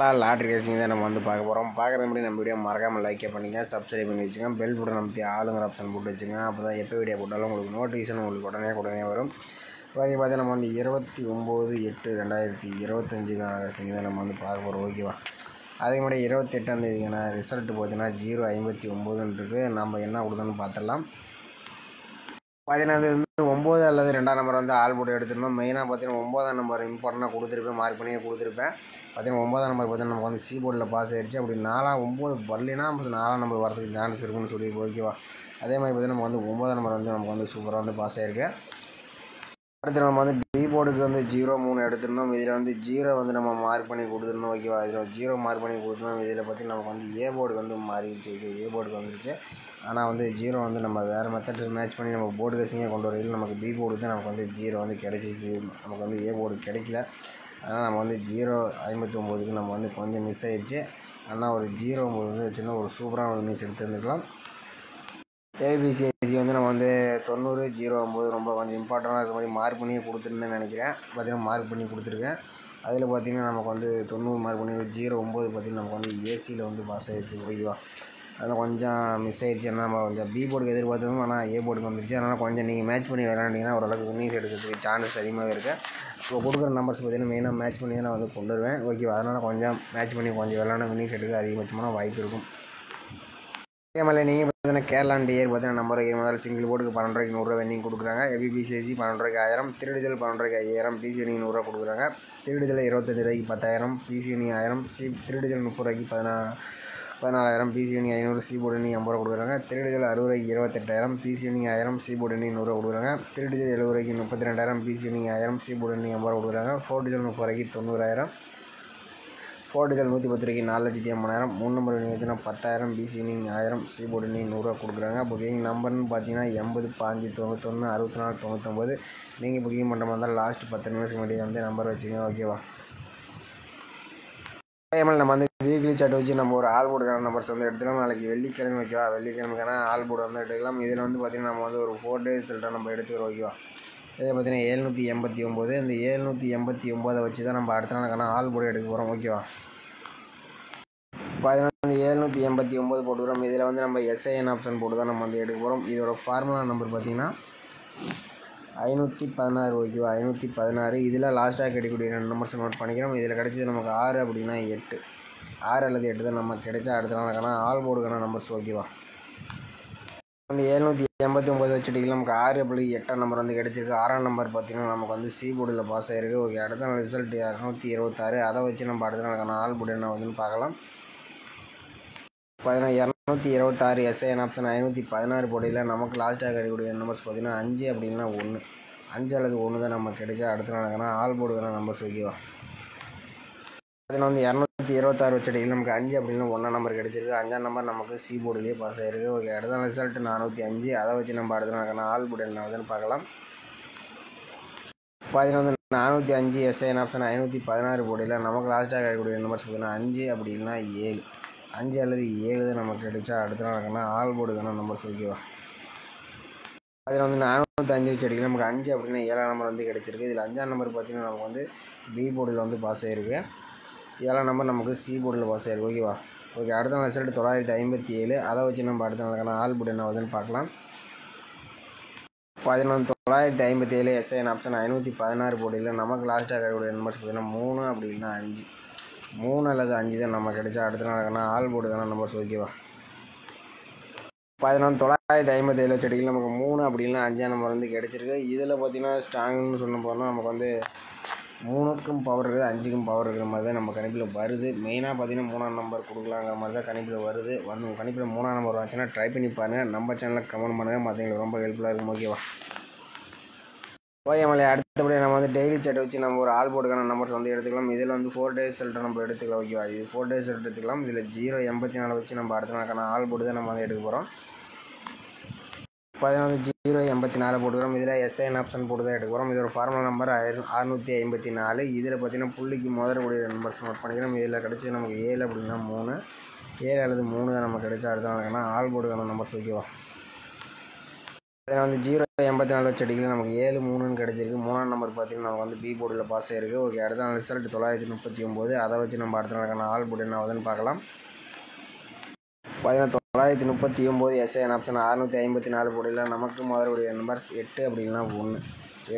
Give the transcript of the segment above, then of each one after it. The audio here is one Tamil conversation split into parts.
லாட்ரி ரேசிங் தான் நம்ம பார்க்க போகிறோம். பார்க்குறது முன்னாடி நம்ம வீடியோ மறக்காமல் லைக் பண்ணிங்க, சப்ஸ்கிரைப் பண்ணி வச்சுங்க, பெல் பட்டன் நமத்தி ஆளுங்கிற ஆப்ஷன் போட்டு வச்சுங்க. அப்போ தான் எப்போ வீடியோ போட்டாலும் உங்களுக்கு நோட்டிஃபிகேஷன் உங்களுக்கு உடனே வரும். ஓகே, பார்த்தா நம்ம 29/8/2025 ரேசிங் தான் நம்ம பார்க்க போகிறோம். ஓகேவா, அதே மாதிரி 28ஆம் ரிசல்ட் பார்த்தீங்கன்னா 059 இருக்குது. நம்ம என்ன கொடுத்தோன்னு பார்த்துடலாம். பார்த்தீங்கன்னா 9 அல்லது 2ஆம் நம்பர் ஆல் போட்டு எடுத்துருந்தோம். மெயினாக பார்த்தீங்கன்னா 9ஆம் நம்பர் இம்பார்ட்டண்டாக கொடுத்துருப்பேன், மார்க் பண்ணியே கொடுத்துருப்பேன். பார்த்தீங்கன்னா 9ஆம் நம்பர் பார்த்தீங்கன்னா நமக்கு சி போர்டில் பாஸ் ஆயிடுச்சு. அப்படி 9 வரலைன்னா 4ஆம் நம்பர் வரதுக்கு சான்ஸ் இருக்குன்னு சொல்லி ஓகேவா. அதே மாதிரி பார்த்தீங்கன்னா நம்ம 9ஆம் நம்பர் நமக்கு சூப்பராக பாஸ் ஆயிருக்கு. அடுத்து நம்ம பி போர்டுக்கு 0-3 எடுத்திருந்தோம். இதில் 0 நம்ம மார்க் பண்ணி கொடுத்துருந்தோம். ஓகேவா, இதில் 0 மார்க் பண்ணி கொடுத்துருந்தோம். இதில் பார்த்தீங்கன்னா நமக்கு ஏ போர்டுக்கு மாறிடுச்சு. ஓகே, ஏ போர்டுக்கு வந்துருச்சு. ஆனால் 0 நம்ம வேறு மெத்தட்ஸ் மேட்ச் பண்ணி நம்ம போர்டு கேசிங்கே கொண்டு வரையில் நமக்கு பி போர்டு தான் நமக்கு 0 கிடைச்சிச்சு. நமக்கு ஏ போர்டு கிடைக்கல. அதனால் நம்ம 059க்கு நம்ம கொஞ்சம் மிஸ் ஆயிடுச்சு. ஆனால் ஒரு 0-9 வச்சுன்னா ஒரு சூப்பரான ஒரு நியூஸ் எடுத்துருந்துக்கலாம். ஏபிசிஐசி நம்ம 90-0-9 ரொம்ப கொஞ்சம் இம்பார்ட்டண்டாக இருக்கிற மாதிரி மார்க் பண்ணியே கொடுத்துருந்தேன்னு நினைக்கிறேன். பார்த்தீங்கன்னா மார்க் பண்ணி கொடுத்துருக்கேன். அதில் பார்த்தீங்கன்னா நமக்கு 90 மார்க் பண்ணி 0-9 பார்த்தீங்கன்னா நமக்கு ஏசியில் பாஸ் ஆகிருக்கு. ஓகேவா, அதனால் கொஞ்சம் மிஸ் ஆயிடுச்சு. ஏன்னா நம்ம கொஞ்சம் பி போர்டுக்கு எதிர்பார்த்தோம், ஆனால் ஏ போர்டுக்கு வந்துருச்சு. அதனால் கொஞ்சம் நீங்கள் மேட்ச் பண்ணி விளையாண்டிங்கன்னா ஓரளவுக்கு வின்னிங்ஸ் எடுக்கிறதுக்கு சான்சஸ் அதிகமாகவே இருக்குது. இப்போ கொடுக்குற நம்பர்ஸ் பார்த்தீங்கன்னா மெயினாக மேட்ச் பண்ணி தான் நான் கொண்டு வருவேன். ஓகேவா, அதனால் கொஞ்சம் மேட்ச் பண்ணி கொஞ்சம் விளையாட வின்னிங்ஸ் எடுக்க அதிகபட்சமான வாய்ப்பு இருக்கும். அதே மாதிரி நீங்கள் பார்த்தீங்கன்னா கேரளா டியர் பார்த்தீங்கன்னா நம்பர் முதல்ல சிங்கிள் போர்டுக்கு 12 ரூபாய்க்கு 100 ரூபா வென்னிங் கொடுக்குறாங்க. ஏபிபிசிஐசி 12 ரூபாய்க்கு 1000, திருடிஜல் 12 ரூபாய்க்கு 5000, பிசிஎனி 100 ரூபா கொடுக்குறாங்க. திருடிஜல் 25 ரூபாய்க்கு 10000, பிசிஎனி 1000, திருடிஜல் 30 ரூபாய்க்கு 14,000, பிசிஎனி 500, சி போர்டு 50 ரூபா கொடுக்குறாங்க. திருடிஜல் 60 ரூபாய்க்கு 28,000, பிசிஎனி 1000, சி போர்டு 100 ரூபா கொடுக்குறாங்க. திருடிஜல் 70 ரூபாய்க்கு 32,000, பிசிஎனி 1000, சி போர்டு 50 ரூபா கொடுக்குறாங்க. ஃபோர்டிஜல் 30 ரூபாய்க்கு 90,000, ஃபோர்டிஜல் 110 ரூபாய்க்கு 4,50,000, 3 நம்பர் வச்சுன்னா 10,000, பிசிஎனி 1000, சி போர்டு 100 ரூபா கொடுக்குறாங்க. புக்கிங் நம்பர்னு பார்த்தீங்கன்னா 80 5 91 64 99. நீங்கள் புக்கிங் பண்ணுற மாதிரி இருந்தால் லாஸ்ட் 10 நிமிஷம் முன்னாடி நம்பர் வச்சுங்க. ஓகேவா, நம்ம வீக்லி சார்ட் வச்சு நம்ம ஒரு ஆல் போர்டுக்கான நம்பர்ஸ் எடுத்துக்கலாம். நாளைக்கு வெள்ளிக்கிழமை. ஓகேவா, வெள்ளிக்கிழமைக்கான ஆல் போர்டு எடுக்கலாம். இதில் பார்த்தீங்கன்னா நம்ம ஒரு 4 டேஸ் ரிசல்ட்டை நம்ம எடுத்துக்கிறோம். ஓகேவா, இதே பார்த்தீங்கன்னா 789. இந்த 789 வச்சு தான் நம்ம அடுத்த நாளுக்கான ஆல் போர்டு எடுக்க போகிறோம். ஓகேவா, பார்த்தீங்கன்னா 789 போட்டுக்கிறோம். இதில் நம்ம எஸ்ஐஎன் ஆப்ஷன் போட்டு தான் நம்ம எடுக்க போகிறோம். இதோட ஃபார்முலா நம்பர் பார்த்தீங்கன்னா 516. ஓகேவா, 516. இதில் லாஸ்ட்டாக கிடைக்கக்கூடிய 2 நம்பர்ஸ் நோட் பண்ணிக்கிறோம். இதில் கிடைச்சது நமக்கு 6 அப்படின்னா 8, 6 அல்லது 8 தான் நமக்கு கிடைச்சா அடுத்த நாளுக்கான ஆல் போர்டுக்கான நம்பர்ஸ். ஓகேவா, 789 வச்சுட்டிங்கன்னா நமக்கு 6 அப்படி 8ஆம் நம்பர் கிடைச்சிருக்கு. 6ஆம் நம்பர் பார்த்தீங்கன்னா நமக்கு சி போர்டில் பாஸ் ஆகிருக்கு. ஓகே, அடுத்த நாள் ரிசல்ட் 226. அதை வச்சு நம்ம அடுத்த நாளுக்கான ஆல் போர்டு என்ன பார்க்கலாம். பார்த்தீங்கன்னா 226 எஸ்ஐஎன் ஆப்ஷன் 516 போட்டியில் நமக்கு லாஸ்ட்டாக கிடைக்கக்கூடிய நம்பர்ஸ் பார்த்தீங்கன்னா 5 அப்படின்னா 1, 5 அல்லது 1 தான் நமக்கு கிடைச்சா அடுத்த நாளுக்கான ஆல் போர்டுக்கான நம்பர்ஸ். ஓகேவா, அதில் 226 வச்சுட்டிங்கன்னா நமக்கு 5 அப்படின்னா 1ஆம் நம்பர் கிடைச்சிருக்கு. 5ஆம் நம்பர் நமக்கு சி போர்டுலேயே பாஸ் ஆகிருக்கு. ஓகே, அடுத்த நாள் ரிசல்ட் 405. அதை வச்சு நம்ம அடுத்த நாளுக்கான ஆல் போர்டு என்ன பார்க்கலாம். பார்த்தீங்கன்னா 405 எஸ்ஐஎன் ஆப்ஷன் 516 போட்டியில் நமக்கு லாஸ்ட்டாக கிடைக்கக்கூடிய நம்பர்ஸ் பார்த்தீங்கன்னா 5 அப்படின்னா 7, 5 அல்லது 7 தான் நமக்கு கிடைச்சா அடுத்த நாளுக்கான ஆல் போர்டுக்கான நம்பர்ஸ். ஓகேவா, அதில் 405 வச்சு அடிக்கலாம். நமக்கு 5 அப்படின்னா 7ஆம் நம்பர் கிடைச்சிருக்கு. இதில் 5ஆம் நம்பர் பார்த்தீங்கன்னா நமக்கு பி போர்டில் பாஸ் ஆகிருக்கு. 7ஆம் நம்பர் நமக்கு சி போர்டில் பாஸ் ஆகிருக்கு. ஓகேவா, ஓகே, அடுத்த நாள் ரிசல்ட் 957. அதை வச்சு நம்ம அடுத்த நாளுக்கான ஆல் போர்டு என்ன பார்க்கலாம். 957 எஸ்ஐஎன் ஆப்ஷன் 516 போர்டில் நமக்கு லாஸ்ட்டாக கிடைக்கக்கூடிய நம்பர்ஸ் பார்த்தீங்கன்னா 3 அப்படின்னா 5, 3 அல்லது 5 தான் நம்ம கிடைச்சா அடுத்த நாளுக்கான ஆல் போர்டுக்கான நம்பர்ஸ். ஓகேவா, 957 வச்சுட்டிங்கன்னா நமக்கு 3 அப்படின்னா 5ஆம் நம்பர் கிடைச்சிருக்கு. இதில் பார்த்தீங்கன்னா ஸ்ட்ராங்னு சொல்ல போனால் நமக்கு 3க்கும் பவர் இருக்குது, 5க்கும் பவர் இருக்கிற மாதிரி தான் நம்ம கணிப்பில் வருது. மெயினாக பார்த்தீங்கன்னா 3ஆம் நம்பர் கொடுக்கலாங்கிற மாதிரி தான் கணிப்பில் வருது. கணிப்பில் 3ஆம் நம்பர் வந்துச்சுன்னா ட்ரை பண்ணி பாருங்கள். நம்ம சேனலில் கமெண்ட் பண்ணுங்கள், மற்றவங்களுக்கு ரொம்ப ஹெல்ப்ஃபுல்லாக இருக்கும். ஓகேவா, ஓகே மலை, அடுத்தபடி நம்ம டெய்லி சார்ட் வச்சு நம்ம ஒரு ஆல் போர்டுக்கான நம்பர்ஸ் எடுத்துக்கலாம். இதில் 4 டேஸ் ரிசல்ட்டை நம்ம எடுத்துக்கலாம். ஓகேவா, இது 4 டேஸ் ரிசல்ட் எடுத்துக்கலாம். இதில் 084 வச்சு நம்ம அடுத்த நாளுக்கான ஆல் போர்டு தான் நம்ம எடுக்க போகிறோம். 084 போட்டுக்கிறோம். இதில் எஸ்ஐஎன் ஆப்ஷன் போட்டு தான் எடுக்க போகிறோம். இதோட ஃபார்முலா நம்பர் 654. இதில் பார்த்தீங்கன்னா புள்ளிக்கு முதல்கூடிய நம்பர்ஸ் நோட் பண்ணிக்கிறோம். இதில் கிடைச்சது நமக்கு 7 அப்படின்னா 3, 7 அல்லது 3 தான் நமக்கு கிடைச்சா அடுத்த நாளுக்கான ஆல் போர்டுக்கான நம்பர்ஸ். ஓகேவா, அதில் வந்து 084 வச்ச அடிக்கல நமக்கு 7 3ன்னு கிடச்சிருக்கு. 3ஆம் நம்பர் பார்த்தீங்கன்னா நமக்கு வந்து பி போர்டில் பாஸ் ஆகிருக்கு. ஓகே, அடுத்த நாள் ரிசல்ட் 939. அதை வச்சு நம்ம அடுத்த நாளுக்கான ஆல் போர்டு என்ன ஆகுதுன்னு பார்க்கலாம். பார்த்தீங்கன்னா 939 எஸ்ஐஎன் ஆப்ஷன் 654 போர்டில் நமக்கு முதலுடைய நம்பர்ஸ் 8 அப்படின்னா 1,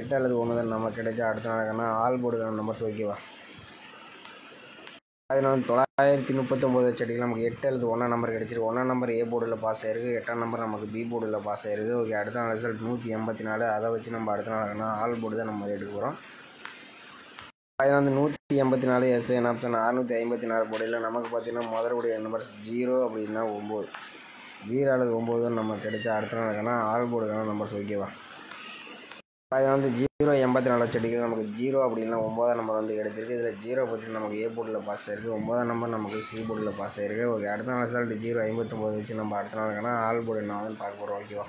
8 அல்லது 1 தான் நமக்கு கிடைச்சா அடுத்த நாளுக்கான ஆல் போர்டுக்கான நம்பர்ஸ். ஓகேவா, அதில் வந்து 939 வச்ச அடிக்கல நமக்கு 8 அல்லது 1ஆம் நம்பர் கிடச்சிருக்கு. 1ஆம் நம்பர் ஏ போர்டில் பாஸ் ஆகிருக்கு. 8ஆம் நம்பர் நமக்கு பி போர்டில் பாஸ் ஆகிருக்கு. ஓகே, அடுத்த நாள் ரிசல்ட் 184. அதை வச்சு நம்ம அடுத்த நாளுக்கான ஆல் போர்டு தான் நம்ம எடுக்க போகிறோம். அதில் வந்து 184 எஸ்ஐஎன் ஆப்ஷன் 654 போர்டில் நமக்கு பார்த்தீங்கன்னா முதலுடைய நம்பர்ஸ் 0 அப்படின்னா 9, 0 அல்லது 9 தான் நமக்கு கிடைச்சா அடுத்த நாளுக்கான ஆல் போர்டுக்கான நம்பர்ஸ். ஓகேவா, அதில் வந்து 084 வச்ச அடிக்கல நமக்கு 0 அப்படின்னா 9ஆம் நம்பர் வந்து கிடச்சிருக்கு. இதில் 0 பார்த்தீங்கன்னா நமக்கு ஏ போர்டில் பாஸ் ஆகிருக்கு. 9ஆம் நம்பர் நமக்கு சி போர்டில் பாஸ் ஆகிருக்கு. ஓகே, அடுத்த நாள் ரிசல்ட் 059 வச்சு நம்ம அடுத்த நாளுக்கான ஆல் போர்டு என்ன வந்து பார்க்க போகிறோம். ஓகேவா,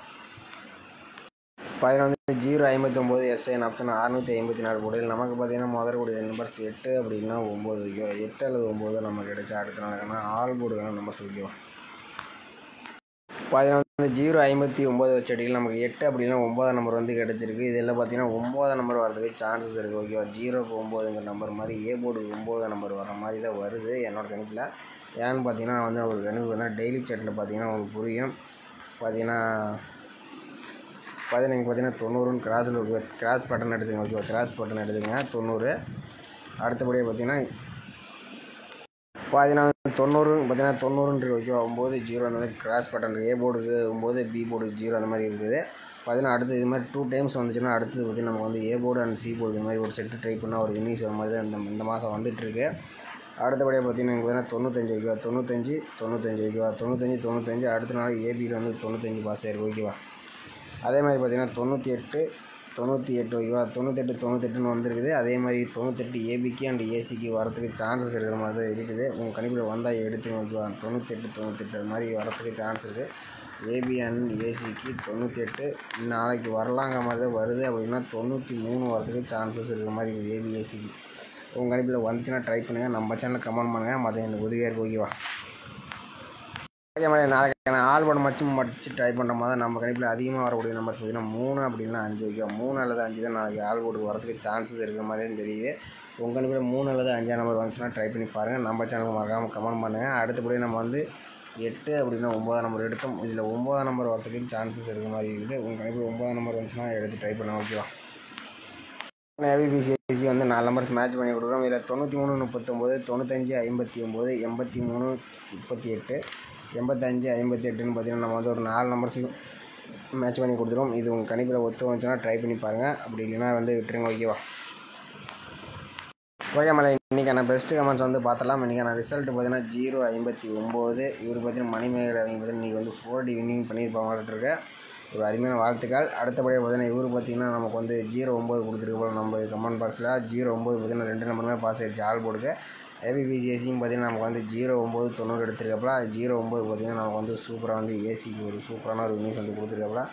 பதில் வந்து 059 எஸ்ஐஎன் ஆப்ஷன் 654 போர்டில் நமக்கு பார்த்தீங்கன்னா முதலுடைய நம்பர்ஸ் 8 அப்படின்னா 9. ஓகேவா, 8 அல்லது 9 நமக்கு கிடைச்சா அடுத்த நாளுக்கான ஆல் போர்டுக்கான நம்பர்ஸ். ஓகேவா, பார்த்தீங்கன்னா 059 வச்ச அடியில் நமக்கு 8 அப்படின்னா 9ஆம் நம்பர் வந்து கிடச்சிருக்கு. இதில் பார்த்தீங்கன்னா 9ஆம் நம்பர் வரதுக்கு சான்சஸ் இருக்குது. ஓகேவா, 0க்கு 9ங்கிற நம்பர் மாதிரி ஏ போர்டுக்கு 9ஆம் நம்பர் வர மாதிரி தான் வருது என்னோடய கணிப்பில். ஏன்னு பார்த்தீங்கன்னா வந்து ஒரு கணிப்பு வந்து டெய்லி சாட்டில் பார்த்தீங்கன்னா உங்களுக்கு புரியும். பார்த்தீங்கன்னா 90ன்னு கிராஸில் ஒரு கிராஸ் பட்டன் எடுத்துங்க. ஓகேவா, கிராஸ் பட்டன் எடுத்துங்க 90. அடுத்தபடியாக பார்த்தீங்கன்னா 90 ஓகேவா, 9 0 அந்த மாதிரி கிராஸ் பட்டன் இருக்குது. ஏ போர்டுக்கு 9, பி போர்டுக்கு 0 அந்த மாதிரி இருக்குது. பார்த்தீங்கன்னா அடுத்து இது மாதிரி 2 டைம்ஸ் வந்துச்சுன்னா அடுத்தது பார்த்தீங்கன்னா நமக்கு வந்து A board and C board இந்த மாதிரி ஒரு செட்டு ட்ரை பண்ணால் ஒரு இன்னிங்ஸ் வர மாதிரி தான் இந்த மாதம் வந்துட்டுருக்கு. அடுத்தபடியாக பார்த்தீங்கன்னா எனக்கு பார்த்தீங்கன்னா 95 ஓகேவா, 95 ஓகேவா, 95 அடுத்த நாள் ஏபியில் வந்து 95 பாஸ் ஆயிருக்கு. ஓகேவா, அதே மாதிரி பார்த்தீங்கன்னா 98 ஓகேவா, 98ன்னு வந்திருக்குது. அதே மாதிரி 98 ஏபிக்கு அண்ட் ஏசிக்கு வரத்துக்கு சான்சஸ் இருக்கிற மாதிரி தான் இருக்குது. உங்கள் கணிப்பில் வந்தால் எடுத்துங்க. ஓகேவா, 98 அது மாதிரி வரத்துக்கு சான்ஸ் இருக்குது. ஏபி அண்ட் ஏசிக்கு 98 நாளைக்கு வரலாங்கிற மாதிரி தான் வருது. அப்படின்னா 93 வரத்துக்கு சான்சஸ் இருக்கிற மாதிரி இருக்குது ஏபி ஏசிக்கு. உங்கள் கணிப்பில் வந்துச்சுன்னா ட்ரை பண்ணுங்கள். நம்ம சேனலில் கமெண்ட் பண்ணுங்கள். மற்ற எனக்கு உதவியாக இருக்குது. ஓகேவா, அதே மாதிரி நாளைக்கு ஆல் போர்டு மடிச்சு ட்ரை பண்ணுற மாதிரி தான் நம்ம கணிப்பில் அதிகமாக வரக்கூடிய நம்பர்ஸ் பார்த்தீங்கன்னா 3 அப்படின்னா 5. ஓகேவா, 3 அல்லது 5 தான் நாளைக்கு ஆல் போர்டுக்கு வரதுக்கு சான்சஸ் இருக்கிற மாதிரி தான் தெரியுது. உங்கள் கணிப்பில் 3 அல்லது 5ஆம் நம்பர் வந்துச்சுன்னா ட்ரை பண்ணி பாருங்கள். நம்ம சேனலுக்கு மறக்காமல் கமெண்ட் பண்ணுங்கள். அடுத்தபடி நம்ம வந்து 8 அப்படின்னா 9ஆம் நம்பர் எடுத்தோம். இதில் 9ஆம் நம்பர் வரதுக்கு சான்சஸ் இருக்கிற மாதிரி இருக்குது. உங்கள் கணிப்பில் 9ஆம் நம்பர் வந்துச்சுன்னா எடுத்து ட்ரை பண்ணுங்கள். ஓகேவா, ஏபிபிசிஎஸ்சி வந்து 4 நம்பர்ஸ் மேட்ச் பண்ணி கொடுக்குறோம். இதில் 93 39, 95 59, 83 38, 85 58ன்னு பார்த்தீங்கன்னா நம்ம வந்து ஒரு 4 நம்பர்ஸ் மேட்ச் பண்ணி கொடுத்துருவோம். இது உங்கள் கணிப்பில் ஒத்து வந்துச்சுன்னா ட்ரை பண்ணி பாருங்கள். அப்படி இல்லைன்னா வந்து விட்டுருங்க. ஓகேவா, ஓகே மலை, இன்றைக்கான பெஸ்ட்டு கமெண்ட்ஸ் வந்து பார்த்தலாம். இன்றைக்கான ரிசல்ட் பார்த்தீங்கன்னா 059. இவர் பார்த்தீங்கன்னா மணிமேகலை அவங்க பார்த்தீங்கன்னா இன்றைக்கி வந்து 4D வின்னிங் பண்ணியிருப்பாங்கள்ட்டு ஒரு அருமையான வாழ்த்துக்கள். அடுத்தபடியாக பார்த்தீங்கன்னா இவர் பார்த்தீங்கன்னா நமக்கு வந்து 09 கொடுத்துருக்கு போல் நம்ம கமெண்ட் பாக்ஸில். 09 பார்த்தீங்கன்னா 2 நம்பருமே பாஸ் ஆகிடுச்சு ஆல் போர்டுக்கு. ஏபிபிசிஎஸ்சியும் பார்த்தீங்கன்னா நமக்கு வந்து 09 எடுத்துருக்காப்புல. 09 பார்த்தீங்கன்னா நமக்கு வந்து சூப்பராக வந்து ஏசிக்கு ஒரு சூப்பரான ஒரு நியூஸ் வந்து கொடுத்துருக்காப்புல.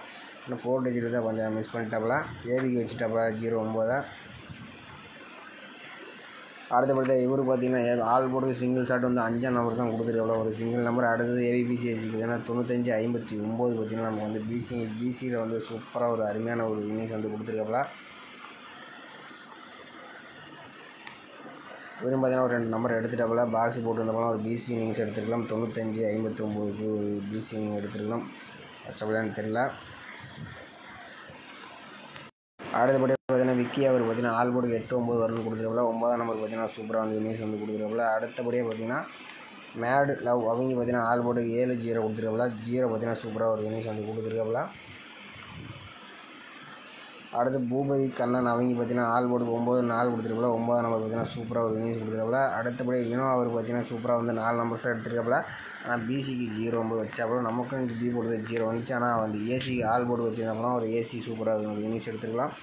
இன்னும் 4 டிஜிட் தான் கொஞ்சம் மிஸ் பண்ணிட்டாப்புல. ஏபிக்கு வச்சுட்டாப்புல 09. அடுத்தபடி இவர் பார்த்தீங்கன்னா ஆல் போர்டுக்கு சிங்கிள் ஷாட் வந்து 5ஆம் நம்பர் தான் கொடுத்துருக்காப்புல, ஒரு சிங்கிள் நம்பர். அடுத்தது ஏபிபிசிஎஸ்சிக்கு ஏன்னா 95 59 பார்த்தீங்கன்னா நமக்கு வந்து பிசியில் வந்து சூப்பராக ஒரு அருமையான ஒரு இன்னிங்ஸ் வந்து கொடுத்துருக்காப்புல. இவரும் பார்த்தீங்கன்னா ஒரு 2 நம்பர் எடுத்துட்டாப்புல. பாக்ஸ் போட்டு வந்தப்போ ஒரு பிசி இன்னிங்ஸ் எடுத்துருக்கலாம். 95 59க்கு ஒரு பிசி இன்னிங் எடுத்துருக்கலாம். வச்சப்படியான்னு தெரியல. அடுத்தபடி பார்த்தீங்கன்னா விக்கி அவர் பார்த்தீங்கன்னா ஆல் போர்டுக்கு 8 9 வரணும்னு கொடுத்துருக்காப்புல. 9ஆம் நம்பர் பார்த்தீங்கன்னா சூப்பராக வந்து இன்னிங்ஸ் வந்து கொடுத்துருக்காப்புல. அடுத்தபடியாக பார்த்தீங்கன்னா மேட் லவ் அவங்க பார்த்தீங்கன்னா ஆல் போர்டுக்கு 7 0 கொடுத்துருக்காப்புல. 0 பார்த்தீங்கன்னா சூப்பராக ஒரு இன்னிங்ஸ் வந்து கொடுத்துருக்காப்புல. அடுத்து பூபதி கண்ணன் அவங்க பார்த்தீங்கன்னா ஆல் போர்டுக்கு 9 4 கொடுத்துருக்காப்புல. 9ஆம் நம்பர் பார்த்தீங்கன்னா சூப்பராக ஒரு இன்னிங்ஸ் கொடுத்துருக்காப்புல. அடுத்தபடி வினோ அவர் பார்த்தீங்கன்னா சூப்பராக வந்து 4 நம்பர்ஸ் தான் எடுத்துருக்காப்புல. ஆனால் பிசிக்கு 09 வச்சாப்புல. நமக்கும் இங்கே பி போர்டு 0 வந்துச்சு. ஆனால் வந்து ஏசிக்கு ஆல் போர்டு வச்சுருந்தப்போ ஒரு ஏசி சூப்பராக ஒரு இன்னிங்ஸ் எடுத்துருக்கலாம்.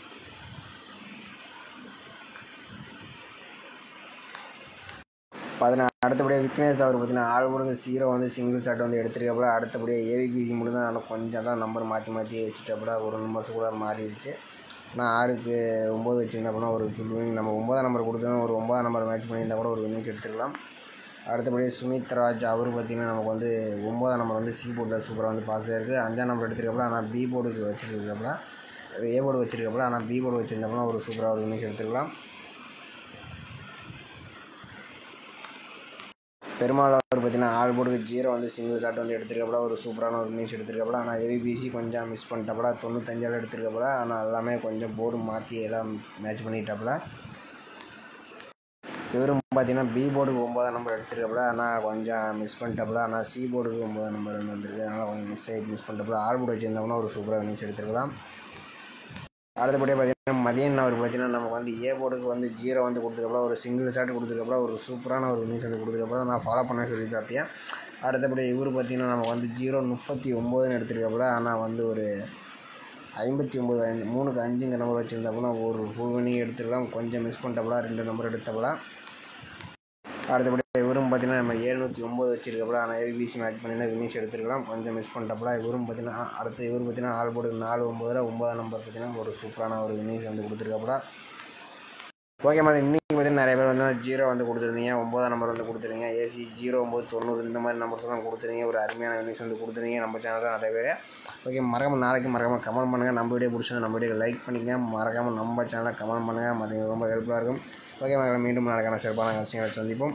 அடுத்தபடியாக விக்னேஷ் அவர் பார்த்தீங்கன்னா ஆல் போர்டுக்கு 0 வந்து சிங்கிள் ஷாட் வந்து எடுத்துருக்காப்புல. அடுத்தபடியாக ஏபிபிசி மட்டும் தான் ஆனால் கொஞ்சம் தான் நம்பர் மாற்றி வச்சுட்டாப்புல. ஒரு நம்பர்ஸ் கூட மாறிடுச்சு. ஆனால் 6க்கு 9 வச்சுருந்தா அப்படின்னா ஒரு ஃபுல் வினிங் நம்ம 9ஆம் நம்பர் கொடுத்தோம். ஒரு 9ஆம் நம்பர் மேட்ச் பண்ணியிருந்தால் கூட ஒரு இன்னிங்ஸ் எடுத்துருக்கலாம். அடுத்தபடி சுமித் ராஜ் அவர் பார்த்திங்கன்னா நமக்கு வந்து 9ஆம் நம்பர் வந்து சி போர்டில் சூப்பராக வந்து பாஸ் ஆகிருக்கு. 5ஆம் நம்பர் எடுத்துருக்கப்பல, ஆனால் பி போர்டுக்கு வச்சுருக்கப்பல, ஏ போர்டு வச்சுருக்கப்பல, ஆனால் பி போர்டு வச்சுருந்தப்பல ஒரு சூப்பராக ஒரு இன்னிங்ஸ் எடுத்துருக்கலாம். பெருமாள் அவர் பார்த்திங்கன்னா ஆல் போர்டுக்கு 0 வந்து சிங்கிள் ஷாட் வந்து எடுத்துருக்கப்பல, ஒரு சூப்பரான ஒரு இன்னிங்ஸ் எடுத்துருக்கப்பல. ஆனால் ஏவிபிசி கொஞ்சம் மிஸ் பண்ணிட்டப்பல, 95 எடுத்துருக்கப்பல, ஆனால் எல்லாமே கொஞ்சம் போர்டு மாற்றி எல்லாம் மேட்ச் பண்ணிட்டாப்புல. இவரும் பார்த்திங்கன்னா பி போர்டுக்கு 9ஆம் நம்பர் எடுத்துருக்கப்பல, ஆனால் கொஞ்சம் மிஸ் பண்ணிட்டாப்புல. ஆனால் சி போர்டுக்கு 9ஆம் நம்பர் வந்து வந்திருக்கு, அதனால் கொஞ்சம் மிஸ் பண்ணிட்டாப்புல. ஆல் போர்டு வச்சுருந்தோம்னா ஒரு சூப்பராக இன்னிங்ஸ் எடுத்துருக்கலாம். அடுத்தபடியாக பார்த்திங்கன்னா மதியன் அவர் பார்த்திங்கன்னா நமக்கு வந்து ஏ போர்டுக்கு வந்து 0 வந்து கொடுத்துருக்கப்பல, ஒரு சிங்கிள் ஷாட் கொடுத்துருக்கப்பல, ஒரு சூப்பரான ஒரு இன்னிங்ஸ் வந்து கொடுத்துருக்கப்பல, நான் ஃபாலோ பண்ண சொல்லியிருக்காப்பியா. அடுத்தபடி இவர் பார்த்திங்கன்னா நமக்கு வந்து 0.39 எடுத்துருக்கப்பல, ஆனால் வந்து ஒரு 59 3க்கு 5ங்கிற நம்பர் வச்சுருந்தப்பல ஒரு ஃபுல் இன்னிங் எடுத்துருக்கலாம். கொஞ்சம் மிஸ் பண்ணிட்டப்பல, 2 நம்பர் எடுத்தப்பல. அடுத்தபடி இவரும் பார்த்திங்கன்னா நம்ம 709 வச்சுருக்கப்பல, ஆனால் ஏபிசி மேட்ச் பண்ணியிருந்தால் இன்னிங்ஸ் எடுத்துருக்கலாம். கொஞ்சம் மிஸ் பண்ணிட்டப்பல. இவரும் பார்த்திங்கன்னா அடுத்து இவர் பார்த்திங்கன்னா ஆல் போர்டுக்கு 4-9 9ஆம் நம்பர் பார்த்திங்கன்னா ஒரு சூப்பரான ஒரு இன்னிங்ஸ் வந்து கொடுத்துருக்கப்பல. ஓகே மேடம், இன்றைக்கி பார்த்திங்கன்னா நிறைய பேர் வந்து 0 வந்து கொடுத்துருந்தீங்க, 9ஆம் நம்பர் வந்து கொடுத்துருந்தீங்க, ஏசி 0990 இந்த மாதிரி நம்பர்ஸ் எல்லாம் கொடுத்துருந்தீங்க. ஒரு அருமையான இன்னிங்ஸ் வந்து கொடுத்துருந்தீங்க நம்ம சேனலில் நிறைய பேர். ஓகே, மறக்காமல் கமெண்ட் பண்ணுங்கள். நம்ம வீடியோ பிடிச்சது நம்ம வீடியோ லைக் பண்ணிக்கங்க. மறக்காமல் நம்ம சேனலை கமெண்ட் பண்ணுங்கள். மற்றவங்களுக்கு ரொம்ப ஹெல்ப்ஃபுல்லாக இருக்கும். ஓகே மேடம், மீண்டும் நாளைக்கான சிறப்பான விஷயங்களை சந்திப்போம்.